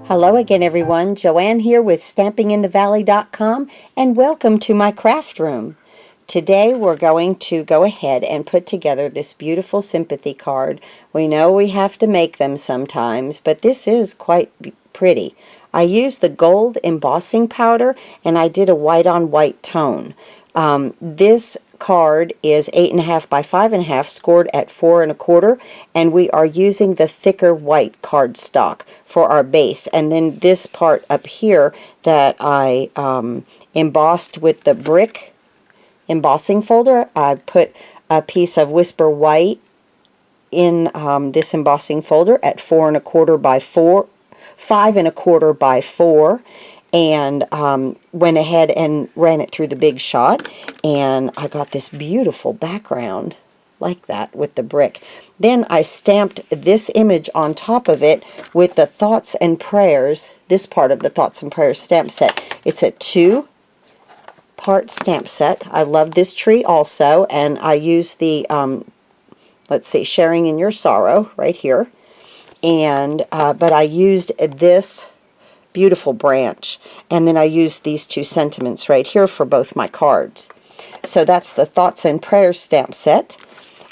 Hello again everyone, Joanne here with StampinginTheValley.com and welcome to my craft room. Today we're going to go ahead and put together this beautiful sympathy card. We know we have to make them sometimes, but this is quite pretty. I used the gold embossing powder and I did a white on white tone. This card is 8.5 by 5.5, scored at 4 1/4, and we are using the thicker white cardstock for our base. And then this part up here that I embossed with the brick embossing folder, I put a piece of Whisper White in this embossing folder at 4 1/4 by 4, 5 1/4 by 4, and went ahead and ran it through the Big Shot, and I got this beautiful background like that with the brick. Then I stamped this image on top of it with the Thoughts and Prayers, this part of the Thoughts and Prayers stamp set. It's a 2-part stamp set. I love this tree also, and I used the, let's see, Sharing in Your Sorrow right here, and but I used this beautiful branch, and then I used these 2 sentiments right here for both my cards. So that's the Thoughts and Prayers stamp set.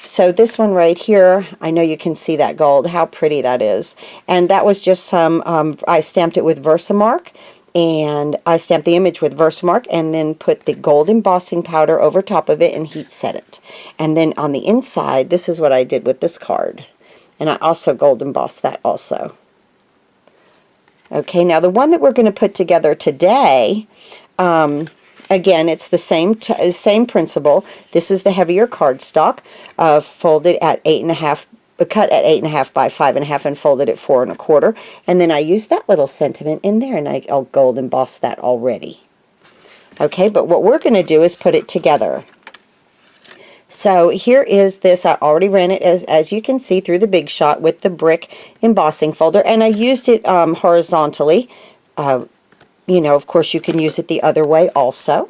So this one right here, I know you can see that gold, how pretty that is. And that was just some, I stamped it with Versamark, and I stamped the image with Versamark and then put the gold embossing powder over top of it and heat set it. And then on the inside, this is what I did with this card. And I also gold embossed that also. Okay, now the one that we're going to put together today, again, it's the same principle. This is the heavier cardstock, folded at 8.5, cut at 8.5 by 5.5, and folded at 4 1/4. And then I used that little sentiment in there, and I'll gold emboss that already. Okay, but what we're going to do is put it together. So here is this. I already ran it, as you can see, through the Big Shot with the brick embossing folder, and I used it horizontally. You know, of course, you can use it the other way also,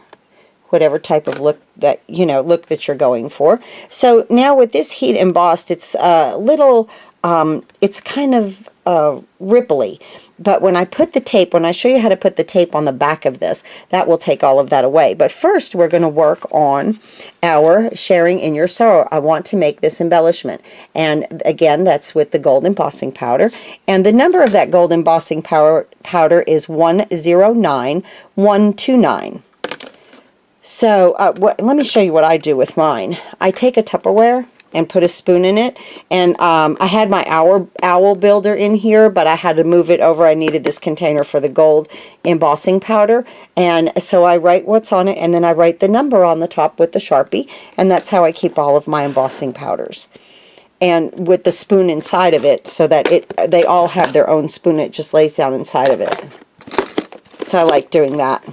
whatever type of look that you're going for. So now with this heat embossed, it's a little, it's kind of ripply. But when I put the tape, when I show you how to put the tape on the back of this, that will take all of that away. But first, we're going to work on our Sharing in Your Sorrow. I want to make this embellishment. And again, that's with the gold embossing powder. And the number of that gold embossing powder is 109129. So let me show you what I do with mine. I take a Tupperware and put a spoon in it, and I had my owl builder in here, but I had to move it over. I needed this container for the gold embossing powder, and so I write what's on it, and then I write the number on the top with the Sharpie, and that's how I keep all of my embossing powders. And with the spoon inside of it, so that they all have their own spoon. It just lays down inside of it. So I like doing that.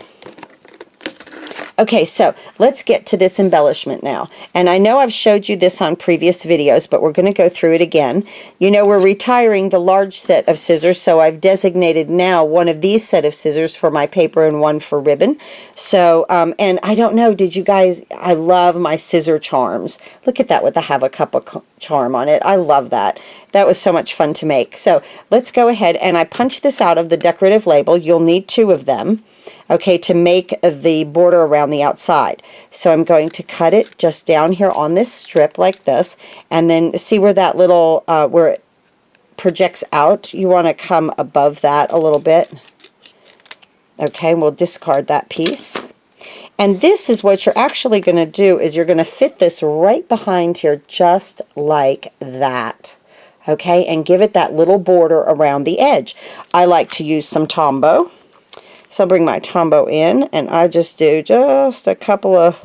Okay, so let's get to this embellishment now. And I know I've showed you this on previous videos, but we're going to go through it again. You know, we're retiring the large set of scissors, so I've designated now one of these set of scissors for my paper and one for ribbon. So, and I don't know, did you guys, I love my scissor charms. Look at that with the Have a Cup of charm on it. I love that. That was so much fun to make. So let's go ahead, and I punched this out of the decorative label. You'll need 2 of them, okay, to make the border around the outside. So I'm going to cut it just down here on this strip like this, and then see where that little, where it projects out. You want to come above that a little bit. Okay, we'll discard that piece. And this is what you're actually going to do, is you're going to fit this right behind here just like that. Okay, and give it that little border around the edge. I like to use some Tombow. So I'll bring my Tombow in, and I just do just a couple of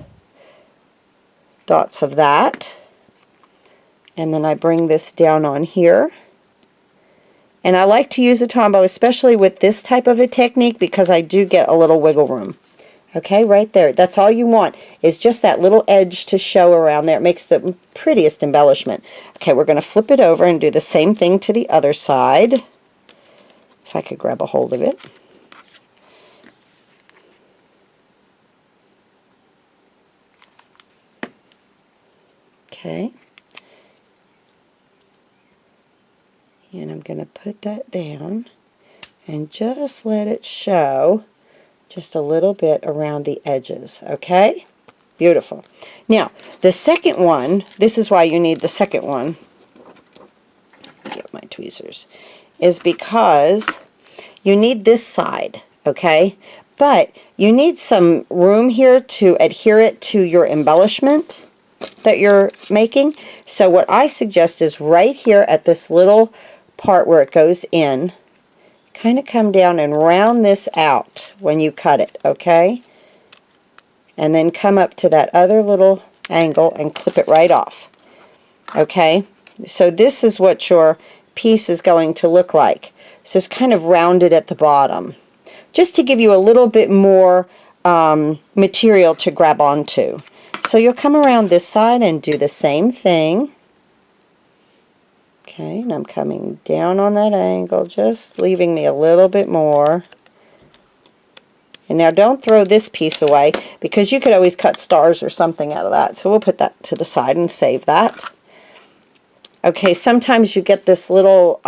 dots of that. And then I bring this down on here. And I like to use a Tombow, especially with this type of a technique, because I do get a little wiggle room. Okay, right there. That's all you want, is just that little edge to show around there. It makes the prettiest embellishment. Okay, we're going to flip it over and do the same thing to the other side. If I could grab a hold of it. Okay. And I'm going to put that down. and just let it show just a little bit around the edges, okay? Beautiful. Now, the second one, this is why you need the second one, get my tweezers, is because you need this side, okay? But you need some room here to adhere it to your embellishment that you're making. So what I suggest is right here at this little part where it goes in, kind of come down and round this out when you cut it, okay? And then come up to that other little angle and clip it right off, okay? So this is what your piece is going to look like. So it's kind of rounded at the bottom, just to give you a little bit more material to grab onto. So you'll come around this side and do the same thing. Okay, and I'm coming down on that angle, just leaving me a little bit more. And now don't throw this piece away, because you could always cut stars or something out of that. So we'll put that to the side and save that. Okay, sometimes you get this little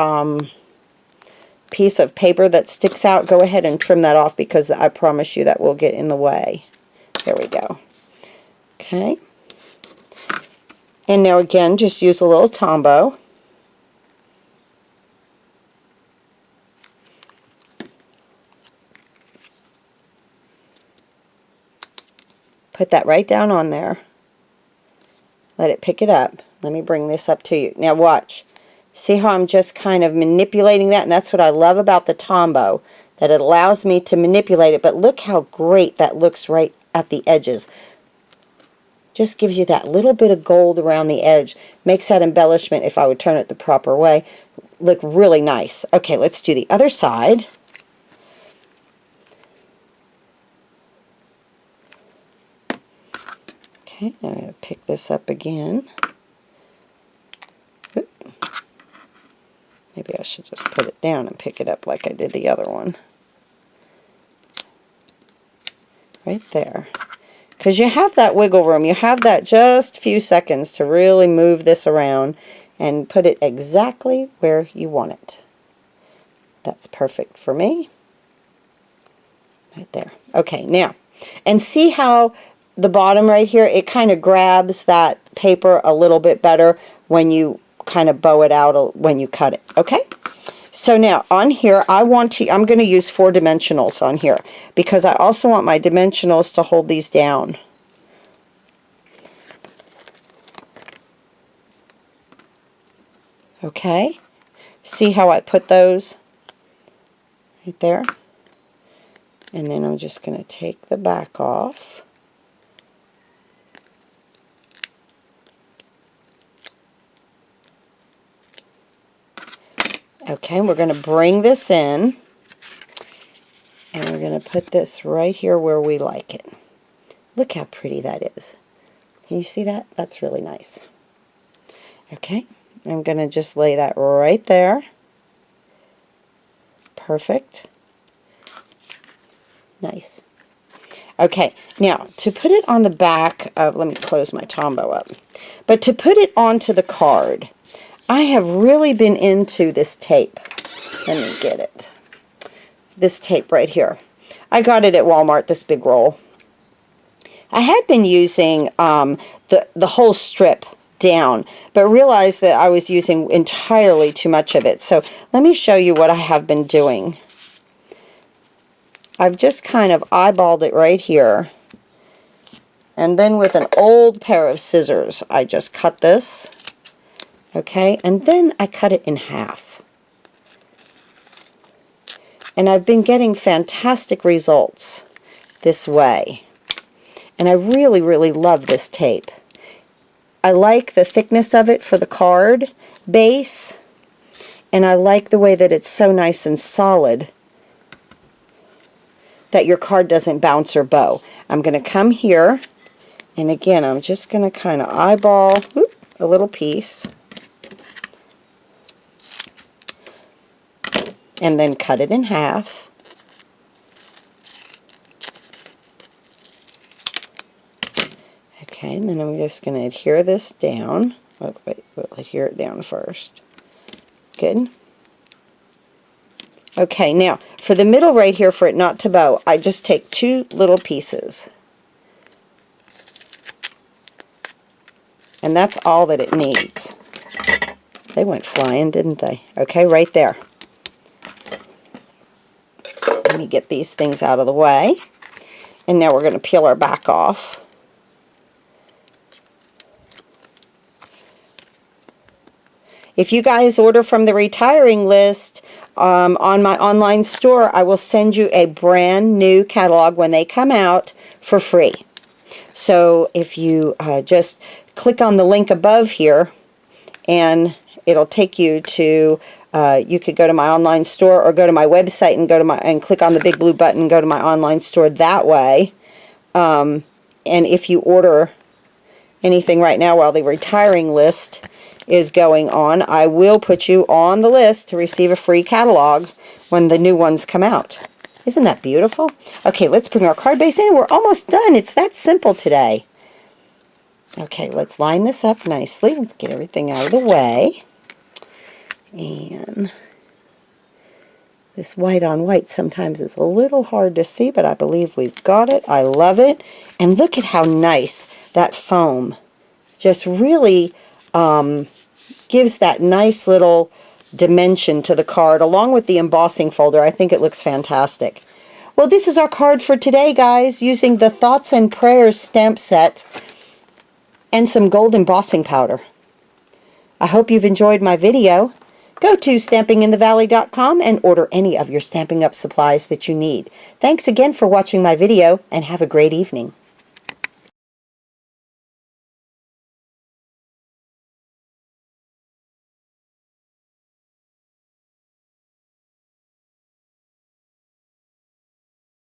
piece of paper that sticks out. Go ahead and trim that off, because I promise you that will get in the way. There we go. Okay. And now again, just use a little Tombow. Put that right down on there. Let it pick it up. Let me bring this up to you. Now watch. See how I'm just kind of manipulating that? And that's what I love about the Tombow, that it allows me to manipulate it. But look how great that looks right at the edges. Just gives you that little bit of gold around the edge. Makes that embellishment, if I would turn it the proper way, look really nice. Okay, let's do the other side. Okay, now I'm going to pick this up again. Oop. Maybe I should just put it down and pick it up like I did the other one. Right there. Because you have that wiggle room. You have that just few seconds to really move this around and put it exactly where you want it. That's perfect for me. Right there. Okay, now, and see how the bottom right here, it kind of grabs that paper a little bit better when you kind of bow it out when you cut it, okay? So now on here, I'm going to use 4 dimensionals on here, because I also want my dimensionals to hold these down. Okay, see how I put those right there? And then I'm just going to take the back off. Okay, we're going to bring this in, and we're going to put this right here where we like it. Look how pretty that is. Can you see that? That's really nice. Okay, I'm going to just lay that right there. Perfect. Nice. Okay, now to put it on the back of, let me close my Tombow up, but to put it onto the card, I have really been into this tape. Let me get it. This tape right here. I got it at Walmart, this big roll. I had been using the whole strip down, but realized that I was using entirely too much of it. So let me show you what I have been doing. I've just kind of eyeballed it right here. And then with an old pair of scissors, I just cut this. Okay, and then I cut it in half. And I've been getting fantastic results this way. And I really, really love this tape. I like the thickness of it for the card base. And I like the way that it's so nice and solid that your card doesn't bounce or bow. I'm going to come here, and again, I'm just going to kind of eyeball a little piece. And then cut it in half. Okay, and then I'm just going to adhere this down. Oh, wait, we'll adhere it down first. Good. Okay, now for the middle right here, for it not to bow, I just take 2 little pieces. And that's all that it needs. They went flying, didn't they? Okay, right there. Let me get these things out of the way. And now we're going to peel our back off. If you guys order from the retiring list on my online store, I will send you a brand new catalog when they come out for free. So if you just click on the link above here, and it'll take you to, you could go to my online store or go to my website and go to and click on the big blue button and go to my online store that way. And if you order anything right now while the retiring list is going on, I will put you on the list to receive a free catalog when the new ones come out. Isn't that beautiful? Okay, let's bring our card base in. We're almost done. It's that simple today. Okay, let's line this up nicely. Let's get everything out of the way. And this white on white sometimes is a little hard to see, but I believe we've got it. I love it. And look at how nice that foam just really gives that nice little dimension to the card, along with the embossing folder. I think it looks fantastic. Well, this is our card for today, guys, using the Thoughts and Prayers stamp set and some gold embossing powder. I hope you've enjoyed my video. Go to stampinginthevalley.com and order any of your Stampin' Up! Supplies that you need. Thanks again for watching my video, and have a great evening.